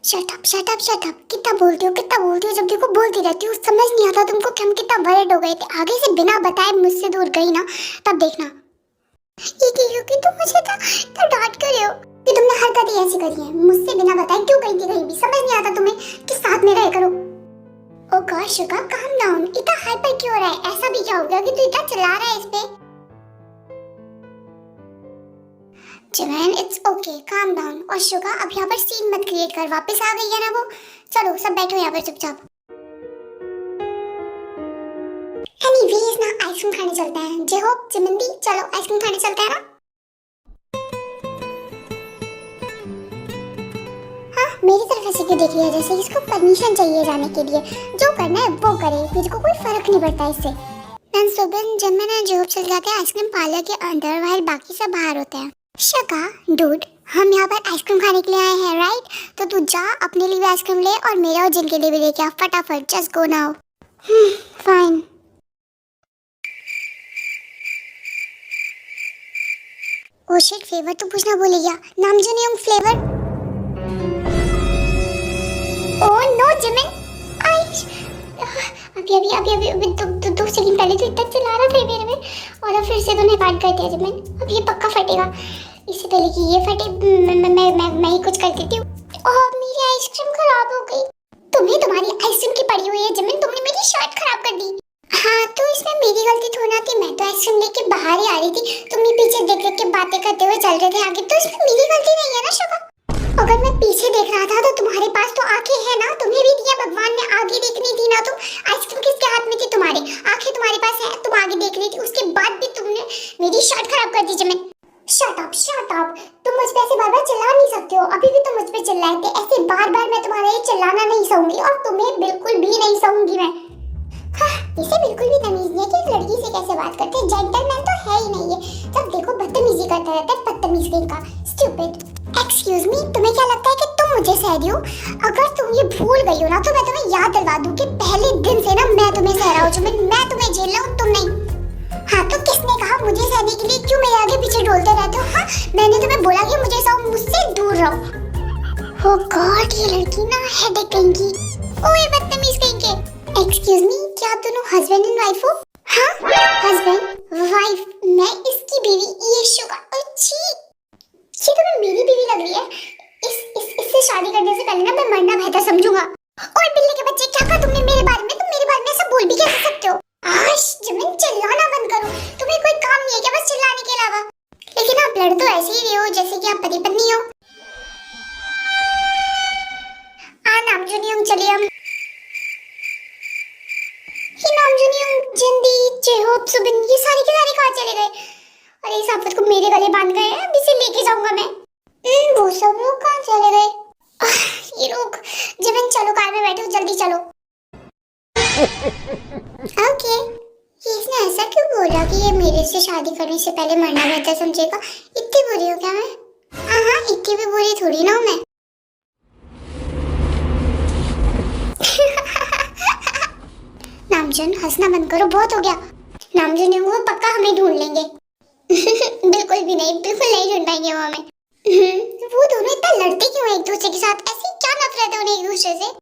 Shut up shut up shut up. कितना बोलती हो, जब देखो बोलती रहती हो। समझ नहीं आता तुमको कि हम कितना वर्रिड हो गए थे। आगे से बिना बताए मुझसे दूर गई ना, तब देखना। ये क्योंकि तुम मुझे तो डांट कर रहे हो कि तुमने हरकतें ऐसी करी हैं। मुझसे बिना बताए क्यों गई थी कहीं भी? समझ नहीं आता तुम्हें कि साथ में रह करो। Oh gosh Suga, calm down. इतना हाइपर क्यों हो रहा है? ऐसा भी क्या हो गया कि तू इतना चिल्ला रहा है इस पे? जिमन इट्स ओके, काम डाउन। और शुगा अब यहाँ पर सीन मत क्रिएट कर। वापस आ गई है ना वो। चलो सब बैठो यहाँ पर चुपचाप। एनीवेज ना, आइसक्रीम खाने चलते हैं। जे होप जिमंदी, चलो आइसक्रीम खाने चलते हैं ना। हाँ, मेरी तरफ ऐसे क्यों देख रही है जैसे इसको परमिशन चाहिए जाने के लिए? जो करना है वो करे, मुझे को कोई फर्क नहीं पड़ता इससे। मैं सुबह जिमन और जे होप चल जाते हैं आइसक्रीम पार्लर के अंदर, while बाकी सब बाहर होते हैं। शका डूड, हम यहाँ पर आइसक्रीम खाने के लिए आए हैं राइट? तो तू जा अपने लिए भी आइसक्रीम ले और मेरे और जिन के लिए भी लेके आ फटाफट। Just go now. Fine. Oh shit, flavour तो पूछना भूल गया। नामजोनियंग फ्लेवर। ओ नो जिमिन, अभी दो सेकंड पहले तो इतना चिल्ला रहा था मेरे में, और अब फिर से तूने काट कर दिया जिमिन। अब ये पक्का फटेगा। इससे पहले कि ये फटे मैं ही कुछ कर देती हूँ। और मेरी आइसक्रीम खराब हो गई। तुम्हें तुम्हारी आइसक्रीम की पड़ी हुई है जिमिन, तुमने मेरी शर्ट खराब कर दी। हाँ तो इसमें मेरी गलती थोड़ी ना थी। मैं तो आइसक्रीम लेके बाहर ही आ रही थी, तुम भी पीछे देख के बातें करते हुए चल रहे थे आगे, तो इसमें मेरी गलती नहीं है ना शुभा? अगर मैं पीछे देख रहा था तो तुम्हारे पास तो आंखें हैं ना, तुम्हें भी दिया भगवान ने। आगे देखनी थी ना तुम? आइसक्रीम किसके हाथ में थी? तुम्हारे। आंखें तुम्हारे पास है, तुम आगे देख रही थी, उसके बाद भी तुमने मेरी शर्ट खराब कर दी Jimin. Shut up shut up. तुम मुझ पे ऐसे बार-बार चिल्ला नहीं सकते हो। अभी भी तुम मुझ पे चिल्लाए थे। ऐसे बार-बार मैं तुम्हारा ये चिल्लाना नहीं सहूंगी, और तुम्हें बिल्कुल भी नहीं सहूंगी मैं। हाँ, इसे बिल्कुल भी तमीज नहीं है कि एक लड़की से कैसे बात करते हैं। जेंटलमैन तो है ही नहीं है। जब देखो बदतमीजी करता रहता है, बदतमीज कहीं का। स्टूपिड। एक्सक्यूज मी, तुम्हें क्या लगता है कि तुम मुझे सह रही हो? अगर तुम ये भूल गई हो ना तो मैं तुम्हें याद दिलवा दूं कि पहले दिन से ना मैं तुम्हें सह रहा हूं जिमिन। मैं तुम्हें झेल रहा हूं, तुम नहीं। हाँ तो किसने कहा मुझे सहने के लिए? क्यों मेरे आगे पीछे डोलते रहते हो? हाँ, मैंने तुम्हें बोला कि मुझे सहो, मुझसे दूर रहो। ओह गॉड, ये लड़की ना हेडेक कहीं की। ओए बदतमीज कहीं के। एक्सक्यूज मी, क्या आप दोनों हस्बैंड एंड वाइफ हो? हाँ, हस्बैंड वाइफ। मैं इसकी बीवी, ये शुगा। अच्छी, ये तो मैं मेरी बीवी लग रही है। इससे शादी करने से पहले ना मैं मरना बेहतर समझूंगा। ओए बिल्ली के बच्चे, क्या कहा तुमने मेरे बारे में? तुम मेरे बारे में ऐसा बोल भी कैसे सकते हो? आश जिमिन, चिल्लाना बंद करो। तुम्हें कोई काम नहीं है क्या बस चिल्लाने के अलावा? लेकिन आप लड़ तो ऐसे ही रहे हो जैसे कि आप पति पत्नी हो। नामजोनियंग चलिए हम। ये नामजोनियंग, जिंदी, जेहोप, सुबिन, ये सारे के सारे कहाँ चले गए? अरे इस आफत को मेरे गले बांध गए हैं। अभी से लेके जाऊंगा मैं। वो सब लोग कहाँ चले गए? ये लोग। जिमिन चलो, कार में बैठो, जल्दी चलो। ओके। ये इसने ऐसा क्यों बोला कि ये मेरे से शादी करने से पहले मरना बेहतर समझेगा? इतनी बुरी हो क्या मैं? हाँ, इतनी भी बुरी थोड़ी ना हूँ मैं। नामजन हंसना बंद करो, बहुत हो गया। नामजन नहीं, वो पक्का हमें ढूंढ लेंगे। बिल्कुल भी नहीं, बिल्कुल नहीं ढूंढ पाएंगे वो हमें। वो दोनों इतना लड़ते क्यों एक दूसरे के साथ? ऐसी क्या नफरत है उन्हें एक दूसरे से?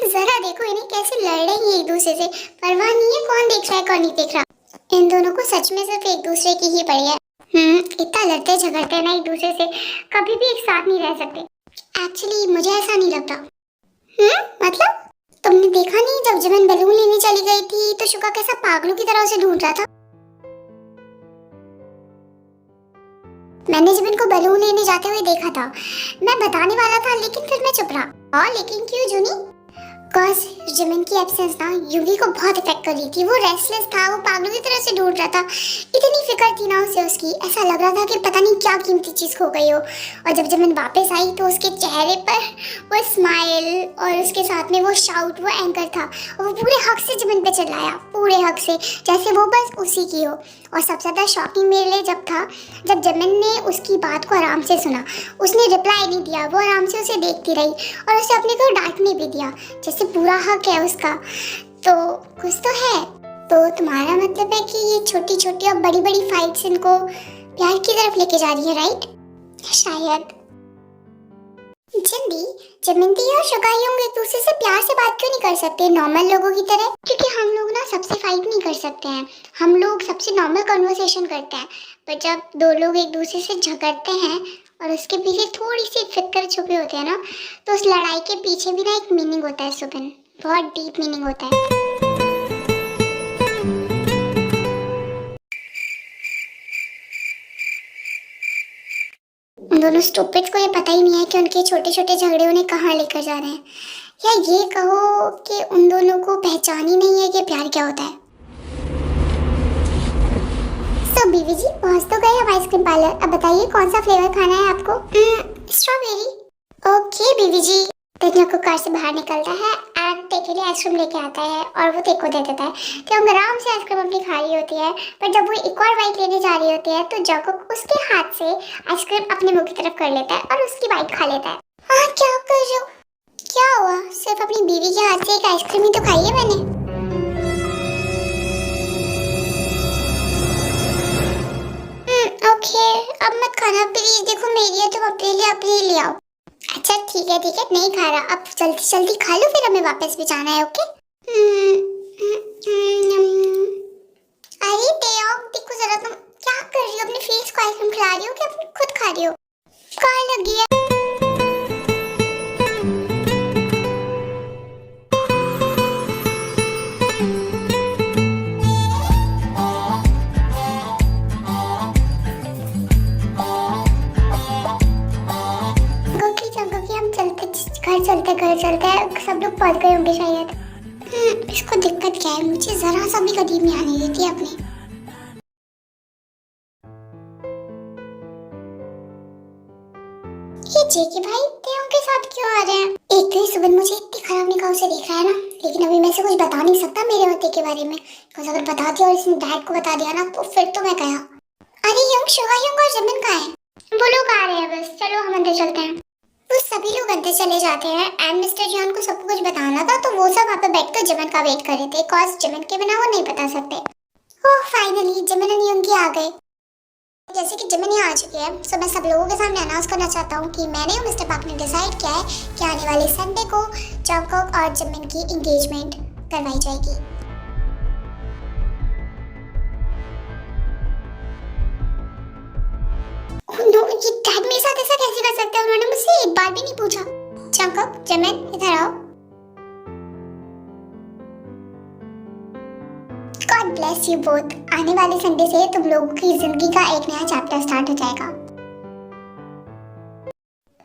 जरा देखो इन्हें कैसे लड़ रही है एक दूसरे से। परवाह नहीं है कौन देख रहा है कौन नहीं देख रहा। इन दोनों को सच में सिर्फ एक दूसरे की ही पड़ी है। इतना लड़ते झगड़ते ना एक दूसरे से, कभी भी एक साथ नहीं रह सकते। एक्चुअली मुझे ऐसा नहीं लगता। मतलब तुमने देखा नहीं जब जिमिन बैलून लेने चली गई थी तो शुका कैसा पागलों की तरह उसे ढूंढ रहा था? मैंने जिमिन को बैलून लेने जाते हुए देखा था। मैं बताने वाला था लेकिन फिर मैं चुप रहा। और लेकिन क्यों जूनी? कॉज जिमिन की एब्सेंस ना यूवी को बहुत इफेक्ट कर रही थी। वो रेस्टलेस था, वो पागलों की तरह से ढूंढ रहा था। इतनी फिक्र थी ना उसे उसकी, ऐसा लग रहा था कि पता नहीं क्या कीमती चीज खो गई हो। और जब जिमिन वापस आई तो उसके चेहरे पर वो स्माइल और उसके साथ में वो शाउट, वो एंकर था। और वो पूरे हक से जिमिन पे चिल्लाया, पूरे हक से, जैसे वो बस उसी की हो। और सबसे ज्यादा शॉकिंग मेरे लिए जब जिमिन ने उसकी बात को आराम से सुना। उसने रिप्लाई नहीं दिया, वो आराम से उसे देखती रही और उसे अपने को डांटने भी दिया, जैसे पूरा हक है उसका। तो कुछ तो है। तो तुम्हारा मतलब है कि ये छोटी छोटी और बड़ी बड़ी फाइट्स इनको प्यार की तरफ लेके जा रही है, राइट? शायद। जिंदी, जमिंदी और शुगायुंग एक दूसरे से प्यार से बात क्यों नहीं कर सकते नॉर्मल लोगों की तरह? क्योंकि हम लोग ना सबसे फाइट नहीं कर सकते हैं, हम लोग सबसे नॉर्मल कन्वर्सेशन करते हैं। पर जब दो लोग एक दूसरे से झगड़ते हैं और उसके पीछे थोड़ी सी फिक्र छुपी होती है ना, तो उस लड़ाई के पीछे भी ना एक मीनिंग होता है सुबिन, बहुत डीप मीनिंग होता है। उन दोनों स्टूपिड्स को ये पता ही नहीं है कि उनके छोटे छोटे झगड़े उन्हें कहाँ लेकर जा रहे हैं, या ये कहो कि उन दोनों को पहचान ही नहीं है कि प्यार क्या होता है। सो बीवी जी पहुंच तो गए हम आइसक्रीम पार्लर, अब बताइए कौन सा फ्लेवर खाना है आपको? स्ट्रॉबेरी। ओके बीवी जी। तेजको कार से बाहर निकलता है और ते के लिए आइसक्रीम लेके आता है और वो ते को दे देता है। तो आराम से आइसक्रीम अपनी खा रही होती है, पर जब वो एक और बाइट लेने जा रही होती है तो जैकब उसके हाथ से आइसक्रीम अपने मुंह की तरफ कर लेता है और उसकी बाइट खा लेता है। हाँ क्या कर रहे हो? क्या हुआ? सिर्फ अपनी बीवी के हाथ से एक आइसक्रीम ही तो खाई है मैंने। ओके अब मत खाना प्लीज, देखो मेरी है, तुम अपने लिए ले आओ। अच्छा ठीक है नहीं खा रहा, अब जल्दी जल्दी खा लो, फिर हमें वापस भी जाना है। ओके अरे देव देखो जरा, तुम क्या कर रही हो? अपने फेस को आइसक्रीम खिला रही हो कि अपनी खुद खा रही हो? कहाँ लगी है? घर चलते हैं, सब लोग पहुंच गए होंगे शायद। इसको दिक्कत क्या है? मुझे जरा सा भी करीब नहीं आने देती अपने। ये जेके भाई तेयों के साथ क्यों आ रहे हैं? एक तो सुबह मुझे इतनी खराब निगाहों से देख रहा है ना, लेकिन अभी मैं से कुछ बता नहीं सकता मेरे होते के बारे में, क्योंकि अगर बता दिया और इसने डैड को बता दिया ना तो फिर तो मैं गया। अरे यंग शुगा यंग और जमीन कहाँ है? वो लोग आ रहे हैं बस, चलो हम अंदर चलते हैं। वो सभी लोग अंदर चले जाते हैं एंड मिस्टर जॉन को सब कुछ बताना था, तो वो सब वहाँ पे बैठकर जमन का वेट कर रहे थे, कॉज जमन के बिना वो नहीं बता सकते। ओह फाइनली जमन और यंगी आ गए। जैसे कि जमन यहाँ आ चुके हैं, तो मैं सब लोगों के सामने अनाउंस करना चाहता हूँ कि मैंने और मिस्टर पार्क ने डिसाइड किया है कि आने वाले संडे को जॉनकॉक और जमन की एंगेजमेंट करवाई जाएगी। नो, ये डैड मेरे साथ ऐसा कैसे कर सकते हैं? उन्होंने मुझसे एक बार भी नहीं पूछा। जॉनकॉक जमन इधर आओ। God bless you both. आने वाले संडे से तुम लोगों की जिंदगी का एक नया चैप्टर स्टार्ट हो जाएगा।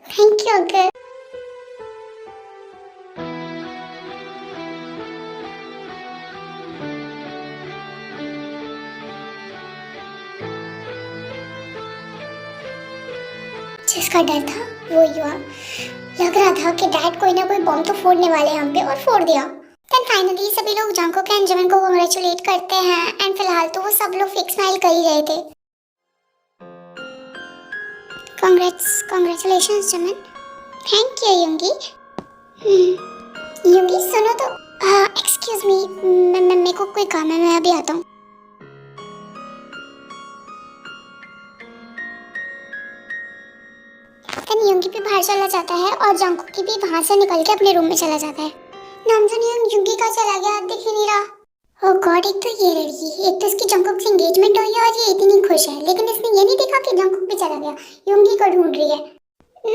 Thank you uncle. जिसका डर था वो हुआ। लग रहा था कि डैड कोई ना कोई बॉम्ब तो फोड़ने वाले हैं हम पे, और फोड़ दिया। देन फाइनली सभी लोग जॉनकॉक एंड जमन को कांग्रेचुलेट करते हैं एंड फिलहाल तो वो सब लोग फेक स्माइल कर ही रहे थे। कांग्रेचुलेशंस जमन। Thank you युंगी। युंगी सुनो तो, एक्सक्यूज मी, मेरे को कोई काम है, मैं अभी आता हूँ। देन युंगी भी बाहर चला जाता है और जॉनकॉक की भी वहां से निकल के अपने रूम में चला जाता है। नामजुन युंगी का चला गया, दिख ही नहीं रहा। ओह गॉड, एक तो ये लड़की, एक तो इसकी जॉनकॉक से एंगेजमेंट हुई है और ये इतनी खुश है, लेकिन इसने ये नहीं देखा कि जॉनकॉक भी चला गया, युंगी को ढूंढ रही है।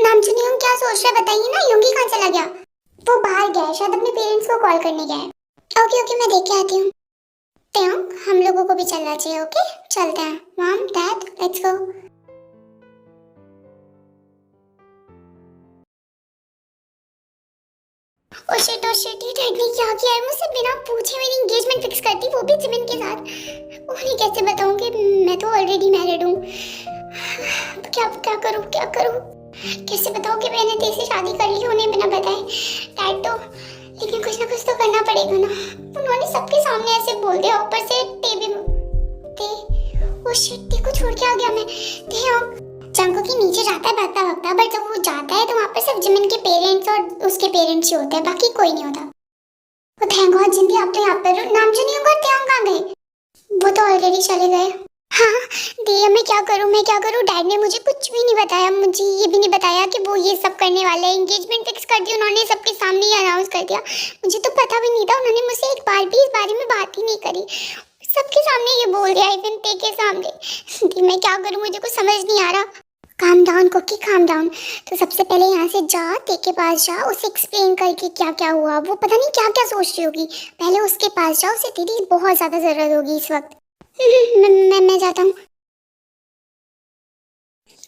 नामजुन युंग क्या सोच रहे बताइए ना, युंगी कहाँ चला गया? वो बाहर गया है, शायद अपने पेरेंट्स को कॉल करने गया है। ओके मैं देख के आती हूँ। हम लोगों को भी चलना चाहिए। ओके चलते हैं। Mom dad let's go. Oh shit ये डैड ने क्या किया है? मुझसे बिना पूछे मेरी एंगेजमेंट फिक्स कर दी, वो भी जिमिन के साथ। उन्हें कैसे बताऊं कि मैं तो ऑलरेडी मैरिड हूँ? क्या करूं? कैसे बताऊं कि मैंने तेरी शादी कर ली उन्हें बिना बताए? डैड तो, लेकिन कुछ ना कुछ तो करना पड़ेगा ना। उन्होंने सबके सामने ऐसे बोल दिया, ऊपर से ओ शिट को छोड़ के आ गया मैं। जंको के नीचे जाता है भागता भागता, बट जब वो जाता है तो वहाँ पर सिर्फ जिमिन के पेरेंट्स और उसके पेरेंट्स ही होते हैं, बाकी कोई नहीं होता। वो थैंक गॉड जिंदी आप तो यहाँ पर। नामजुन युंग और त्योंग कहाँ गए? वो तो ऑलरेडी चले गए। हाँ दिया, मैं क्या करूँ। डैड ने मुझे कुछ भी नहीं बताया, मुझे ये भी नहीं बताया कि वो ये सब करने वाले हैं। एंगेजमेंट फिक्स कर दी उन्होंने, सबके सामने ही अनाउंस कर दिया। मुझे तो पता भी नहीं था, उन्होंने मुझसे एक बार भी इस बारे में बात ही नहीं करी। सबके सामने ये बोल दिया, इवन ते के सामने। दी मैं क्या करूँ, मुझे कुछ समझ नहीं आ रहा। Calm down cookie, calm down. तो सबसे पहले यहाँ से जा, ते के पास जा, उसे एक्सप्लेन करके क्या क्या हुआ। वो पता नहीं क्या क्या सोच रही होगी। पहले उसके पास जा, उसे तेरी बहुत ज्यादा जरूरत होगी इस वक्त। मैं जाता हूँ।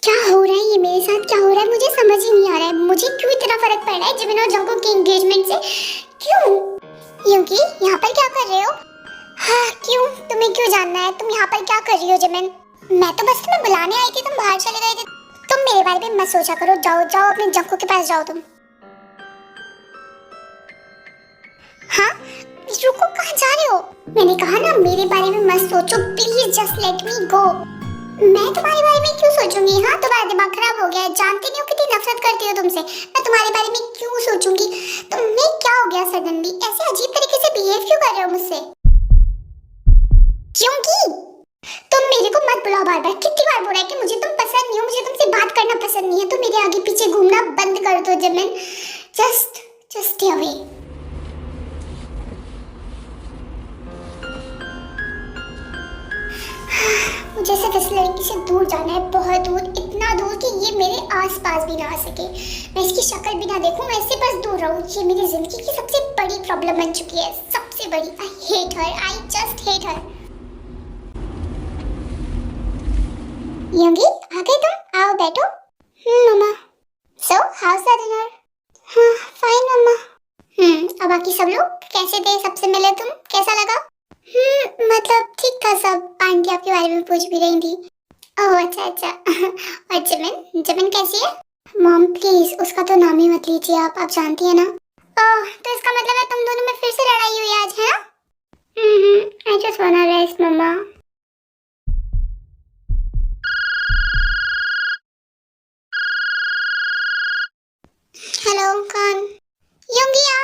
क्या हो रहा है ये मेरे साथ, क्या हो रहा है मुझे समझ ही नहीं आ रहा है। मुझे क्यों इतना फर्क पड़ रहा है जिमिन और जंगकोक के एंगेजमेंट से? क्यों? युकी यहाँ पर क्या कर रहे हो? हाँ क्यों, तुम्हें क्यों जानना है? तुम यहाँ पर क्या कर रही हो जिमिन? मैं तो बस तुम्हें बुलाने आई थी, तुम बाहर चले गए थे। तुम मेरे बारे में मत सोचा करो, जाओ जाओ अपने जंगकोक के पास जाओ तुम। हाँ रुको, कहाँ जा रहे हो? मैंने कहा ना मेरे बारे में मत सोचो, प्लीज जस्ट लेट मी गो। मैं तुम्हारे बारे में क्यों सोचूंगी? हाँ तुम्हारा दिमाग खराब हो गया है, जानती नहीं हो कितनी नफरत करती हो तुमसे। मैं तुम्हारे बारे में क्यों सोचूंगी? तुम्हें क्या हो गया सडनली, ऐसे अजीब तरीके से बिहेव क्यों कर रहे हो मुझसे? क्योंकि तुम मेरे को मत बुलाओ बार बार। कितनी बार बोला है कि मुझे तुम पसंद नहीं हो, मुझे तुमसे बात करना पसंद नहीं है। तो मेरे आगे पीछे घूमना बंद कर दो Jimin. Just just stay away. मुझे सिर्फ इस लड़की से दूर जाना है, बहुत दूर, इतना दूर कि ये मेरे आसपास भी ना आ सके। मैं इसकी शक्ल भी ना देखूं, मैं इससे बस दूर रहूं। ये मेरी जिंदगी की सबसे बड़ी प्रॉब्लम बन चुकी है, सबसे बड़ी। I hate her, I just hate her. Yogi आ गए तुम, आओ बैठो। मम्मा। So how's the dinner? हाँ फाइन मम्मा। अब बाकी सब लोग कैसे थे? सबसे मिले तुम, कैसा लगा? मतलब ठीक था सब। आंटी आपके बारे में पूछ भी रही थी। ओह अच्छा अच्छा। और जिमिन, जिमिन कैसी है? मॉम प्लीज उसका तो नाम ही मत लीजिए, आप जानती है ना। ओह तो इसका मतलब है तुम दोनों में फिर से लड़ाई हुई आज, है ना? I just wanna rest mama. Hello कौन? योंगिया।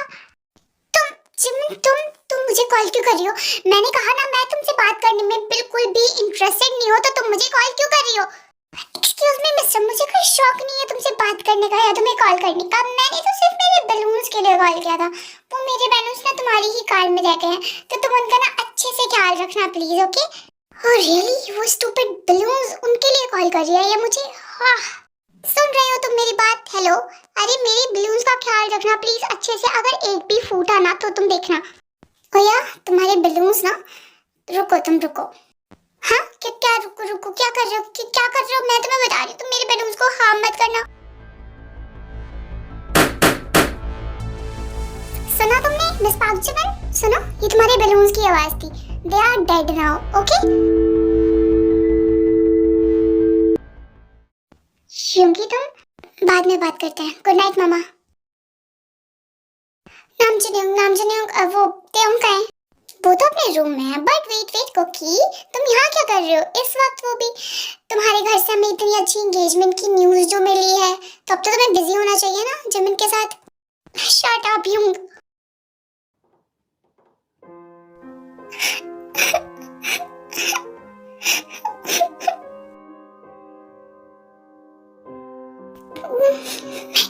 तुम मुझे कॉल क्यों कर रही हो? मैंने कहा ना मैं तुमसे बात करने में बिल्कुल भी इंटरेस्टेड नहीं हो, तो तुम मुझे कॉल क्यों कर रही हो? एक्सक्यूज मी मिस्टर, मुझे कोई शौक नहीं है तुमसे बात करने का या तुम्हें कॉल करने का। मैंने तो सिर्फ मेरे बलून्स के लिए कॉल किया था। वो मेरे बलून्स ना तुम्हारी ही कार में रह गए हैं, तो तुम उनका ना अच्छे से ख्याल रखना प्लीज, ओके? ओह रियली, वो स्टूपिड बलून्स, उनके लिए कॉल कर रही है ये मुझे? हाँ सुन रहे हो तुम मेरी बात? हेलो, अरे मेरे बलून्स का ख्याल रखना प्लीज अच्छे से। अगर एक भी फूटा ना तो तुम देखना। ओया तुम्हारे बलून्स ना, रुको तुम रुको। हाँ क्या क्या रुको रुको, क्या कर रहे हो? क्या कर रहे हो? मैं तुम्हें बता रही हूँ, तुम मेरे बलून्स को हार्म मत करना। सुना तुमने मिस पार्क जिमिन? सुनो, ये तुम्हारे बलून्स की आवाज थी। They are dead now, okay? क्योंकि तुम बाद में बात करते हैं। गुड नाइट मामा। नामजुनियंग वो तेयंग का है? वो तो अपने रूम में है। बट वेट वेट कुकी, तुम यहाँ क्या कर रहे हो इस वक्त? वो भी तुम्हारे घर से हमें इतनी अच्छी एंगेजमेंट की न्यूज़ जो मिली है, तो अब तो तुम्हें बिजी होना चाहिए ना जिमिन के साथ। शट अप यूंग।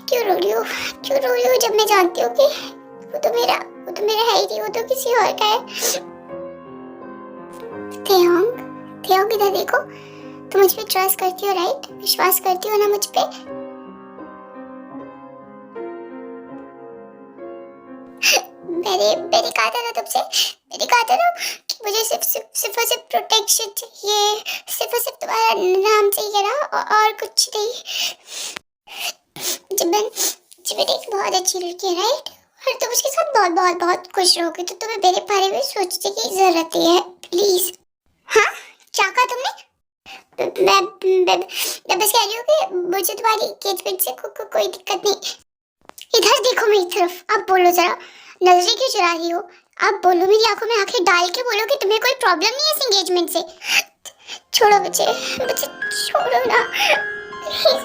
क्यों रो रही हो? क्यों रो रही हो जब मैं जानती हूँ कि वो तो मेरा है ही नहीं, वो तो किसी और का है। तेयंग इधर देखो, तुम मुझ पे ट्रस्ट करती हो राइट? विश्वास करती हो ना मुझ पे? मैंने कहा था ना तुमसे, मैंने कहा था ना कि मुझे सिर्फ प्रोटेक्शन चाहिए, सिर्फ तुम्हारा नाम चाहिए ना, और कुछ नहीं। जिमिन एक बहुत अच्छी लड़की है राइट? और तुम उसके साथ बहुत बहुत बहुत खुश रहोगे, तो तुम्हें मेरे बारे में सोचने की जरूरत है प्लीज। हाँ क्या कहा तुमने? मैं बस कह रही हूँ कि मुझे तुम्हारी एंगेजमेंट से कोई दिक्कत नहीं। इधर देखो मेरी तरफ, आप बोलो जरा, नजरें क्यों चुरा रही हो? आप बोलो, मेरी आंखों में आंखें डाल के बोलो कि तुम्हें कोई प्रॉब्लम नहीं है इस एंगेजमेंट से। छोड़ो मुझे छोड़ो ना प्लीज।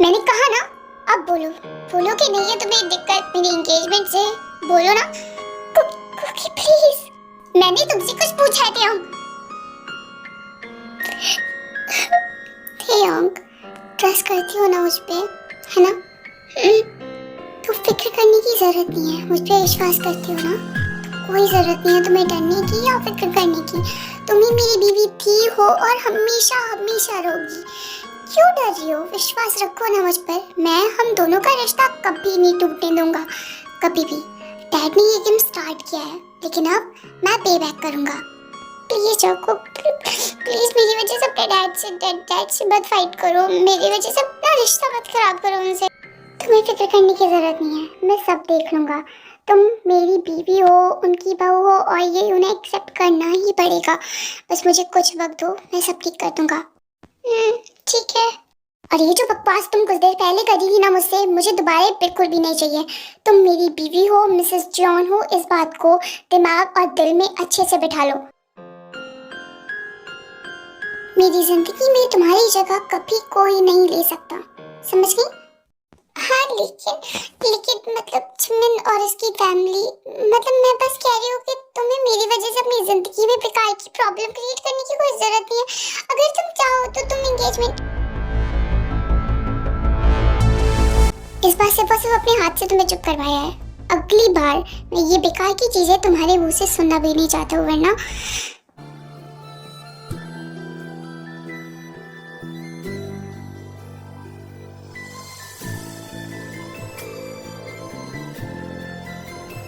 मैंने कहा ना, अब बोलो कि नहीं है तुम्हें दिक्कत मेरी एंगेजमेंट से? बोलो ना कुकी प्लीज। मैंने तुमसे कुछ पूछा है तेयंग। हे योंग, ट्रस्ट करती हो ना मुझ पे, है ना? तो फिक्र करने की जरूरत नहीं है, मुझ पे विश्वास करती हो ना? कोई जरूरत नहीं है तुम्हें डरने की या फिक्र करने की। तुम ही मेरी बीवी थी, हो और हमेशा हमेशा रहोगी। क्यों डर रही हो? विश्वास रखो ना मुझ पर। मैं हम दोनों का रिश्ता कभी नहीं टूटने दूंगा, कभी भी। डैड ने ये गेम स्टार्ट किया है, लेकिन अब मैं पे बैक करूंगा। प्लीज चौको, प्लीज मेरी वजह से अपने डैड से मत फाइट करो। मेरी वजह से अपना रिश्ता मत खराब करो उनसे। तुम्हें फिक्र करने की जरूरत नहीं है, मैं सब देख लूंगा। तुम मेरी बीवी हो, उनकी बहू हो, और ये उन्हें एक्सेप्ट करना ही पड़ेगा। बस मुझे कुछ वक्त दो, मैं सब ठीक कर दूंगा। ठीक है। और ये जो बकवास तुम कुछ देर पहले करी थी ना मुझसे, मुझे दोबारा बिल्कुल भी नहीं चाहिए। तुम मेरी बीवी हो, मिसेस जॉन हो, इस बात को दिमाग और दिल में अच्छे से बिठा लो। मेरी जिंदगी में तुम्हारी जगह कभी कोई नहीं ले सकता, समझ गई? हाँ, लेकिन मतलब जिमिन और इसकी फैमिली, मतलब मैं बस कह रही हूँ कि तुम्हें मेरी वजह से अपनी जिंदगी में बेकार की प्रॉब्लम क्रिएट करने की कोई जरूरत नहीं है। अगर तुम चाहो तो तुम एंगेजमेंट, इस बार सिर्फ और सिर्फ अपने हाथ से तुम्हें चुप करवाया है। अगली बार मैं ये बेकार की चीजें तुम्हारे मुंह से सुनना भी नहीं चाहता हूँ, वरना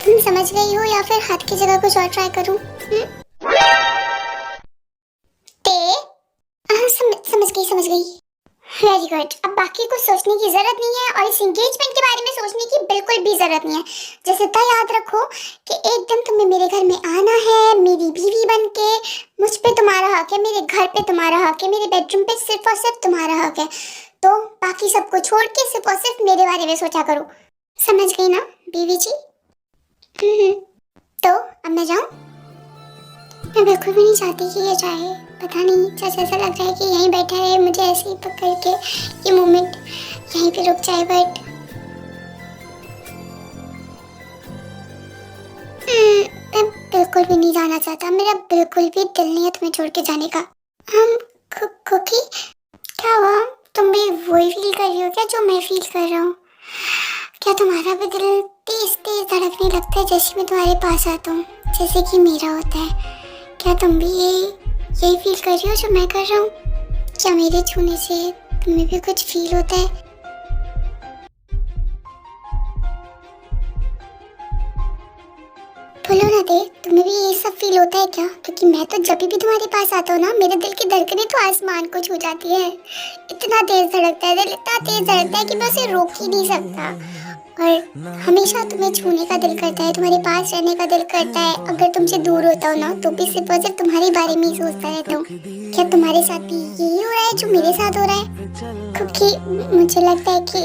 तुम समझ गई हो या फिर हाथ की जगह कुछ और ट्राई करूं? समझ गई। Very good. अब बाकी कुछ सोचने की जरूरत नहीं है, और इस एंगेजमेंट के बारे में सोचने की बिल्कुल भी जरूरत नहीं है। जैसे इतना याद रखो कि एक दिन तुम्हें मेरे घर में आना है, मेरी बीवी बन के। मुझ पे तुम्हारा हक है, मेरे घर पे तुम्हारा हक है, मेरे बेडरूम पे सिर्फ और सिर्फ तुम्हारा हक है। तो बाकी सबको छोड़ के सिर्फ और सिर्फ मेरे बारे में सोचा करो। समझ गई ना बीवी जी? तो अब मैं जाऊं? मैं बिल्कुल भी नहीं चाहती कि ये जाए। पता नहीं, जैसे ऐसा लग रहा है कि यहीं बैठा है, मुझे ऐसे ही पकड़ के ये मोमेंट यहीं पे रुक जाए। बट मैं बिल्कुल भी नहीं जाना चाहता। मेरा बिल्कुल भी दिल नहीं है तुम्हें छोड़ के जाने का। हम कुकी, क्या हुआ? तुम भी वही फील कर रही हो क्या जो मैं फील कर रहा हूँ? क्या तुम्हारा भी दिल तेज तेज धड़कने लगता है जैसे मैं तुम्हारे पास आता हूँ, जैसे कि मेरा होता है? क्या तुम भी यही फील कर रही हो जो मैं कर रहा हूँ? क्या मेरे छूने से तुम्हें भी कुछ फील होता है? बोलो ना दे, तुम्हें भी ये सब फील होता है क्या? क्योंकि मैं तो जब भी तुम्हारे पास आता हूँ ना, मेरे दिल की धड़कनें तो आसमान को छू जाती है। इतना तेज धड़कता है दिल, इतना तेज धड़कता है कि मैं उसे रोक ही नहीं सकता। और हमेशा तुम्हें छूने का दिल करता है, तुम्हारे पास रहने का दिल करता है। अगर तुमसे दूर होता हूँ ना, तो भी सिर्फ और सिर्फ तुम्हारे बारे में ही सोचता रहता हूँ। क्या तुम्हारे साथ भी यही हो रहा है जो मेरे साथ हो रहा है? क्योंकि मुझे लगता है कि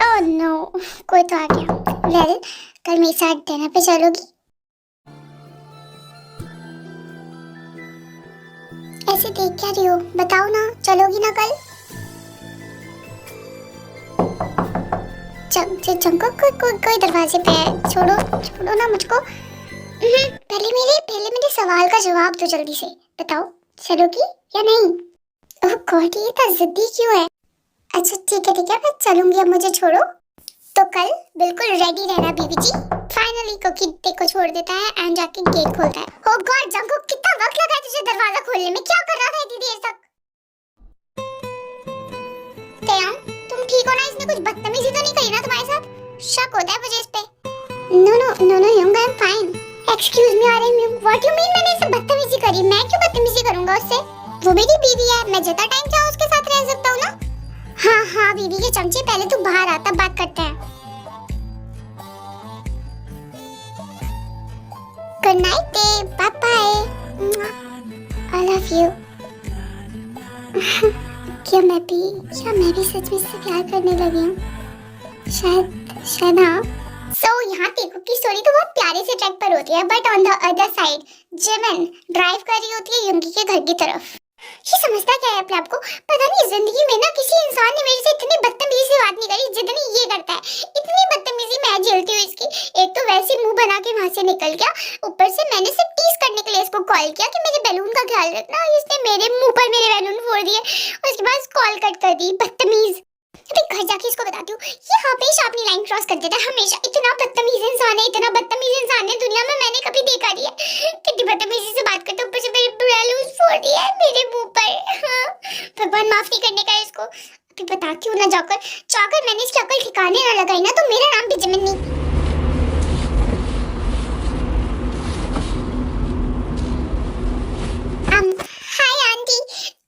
ओह नो, कोई तो आ गया। वेल, कल मेरे साथ डिनर पे चलोगी? ऐसे देख क्या रही हो, बताओ ना, चलोगी ना कल? चंको कोई दरवाजे पे है। छोड़ो ना मुझको। पहले मेरे सवाल का जवाब दो जल्दी से। बताओ, चलोगी या नहीं? ओह गॉड, ये इतना जिद्दी क्यों है? अच्छा ठीक है, मैं चलूंगी, अब मुझे छोड़ो। तो कल बिल्कुल रेडी रहना बीवी जी। फाइनली कुकी को छोड़ देता है एंड जाके गेट खोलता है। ओह गॉड जंको, कितना वक्त लगा तुझे दरवाजा खोलने में? क्या कर रहा था इतनी देर तक? तेयान, तुम ठीक हो ना? इसने कुछ बदतमीजी तो नहीं करी ना तुम्हारे साथ? शक होता है मुझे इस पे। No young, I am fine. Excuse me, अरे व्हाट यू मीन मैंने इससे बदतमीजी करी? मैं क्यों बदतमीजी करूंगा उससे? वो मेरी बीवी है, मैं जितना टाइम चाहूं उसके साथ रह सकता हूं ना। हाँ बीवी के चमचे, पहले तू बाहर आ, तब बात करते हैं। Good night, bye bye, I love you. क्या मैं भी सच में इससे प्यार करने लगी हूँ? शायद हाँ। यहाँ टेको की स्टोरी तो बहुत प्यारे से ट्रैक पर होती है, but on the other side Jimin drive कर रही होती है युंगी के घर की तरफ। ये समझता क्या है अपने आप को? पता नहीं जिंदगी में ना किसी इंसान ने मेरे से इतनी बदतमीजी से बात नहीं करी जितनी ये करता है। इतनी बदतमीजी मैं झेलती हूँ इसकी। एक तो वैसे मुंह बना के वहां से निकल गया, ऊपर से मैंने सिर्फ टीज करने के लिए इसको कॉल कॉल किया कि मेरे बैलून का ख्याल रखना, और इसने मेरे मुंह पर मेरे बैलून फोड़ दिए और उसके बाद कॉल कट कर दी, बदतमीज। अभी घर जाके इसको बताती हूँ, ये हमेशा अपनी लाइन क्रॉस कर देता है, हमेशा। इतना बदतमीज इंसान है, इतना बदतमीज इंसान है दुनिया में मैंने कभी देखा नहीं है। कितनी बदतमीजी से बात करते, ऊपर से मेरे बैलून फोड़ दिया है मेरे मुंह पर। हाँ, भगवान माफ नहीं करने का इसको। अभी बताती हूँ ना जाकर मैंने इसकी अकल ठिकाने ना लगाई ना तो मेरा नाम भी जिमिनी। हाय आंटी,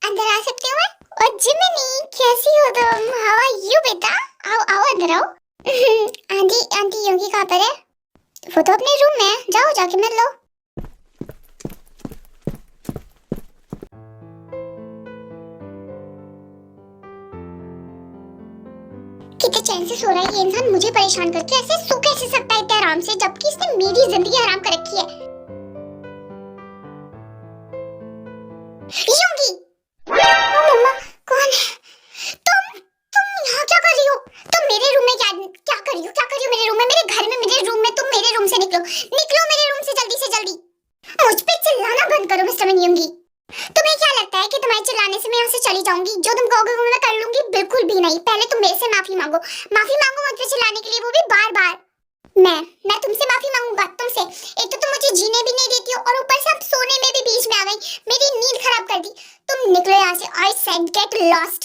अंदर आ सकती हूँ मैं? और जिमिनी कैसी हो तुम? हाउ आर यू बेटा? आओ आओ अंदर आओ। आंटी आंटी योगी कहाँ पर है? वो तो अपने रूम में है, जाओ जाके मिल लो। कितने चैन से सो रहा है ये इंसान, मुझे परेशान करके ऐसे सो कैसे सकता है इतने आराम से, जबकि इसने मेरी जिंदगी हराम कर रखी है। योगी, ओ मम्मा, कौन है? तुम यहाँ क्या कर रही हो? तुम मेरे रूम में क्या कर रही हो? क्या कर रही हो मेरे रूम में, मेरे घर में, मेरे रूम में? तुम मेरे रूम से निकलो, निकलो मेरे रूम से जल्दी से जल्दी। मुझ पे चिल्लाना बंद करो मिस्टर मिनियंगी। तुम्हें क्या लगता है कि तुम्हारे चिल्लाने से मैं यहाँ से चली जाऊंगी? जो तुम कहोगे वो मैं कर लूंगी? बिल्कुल भी नहीं। पहले तुम मेरे से माफी मांगो मुझ पे चिल्लाने के लिए, वो भी बार बार। मैं तुमसे माफी मांगूंगा? तुमसे? एक तो तुम मुझे जीने भी नहीं देती हो और ऊपर से अब सोने में भी बीच में आ गई, मेरी नींद खराब कर दी। तुम निकलो यहाँ से। I said get lost.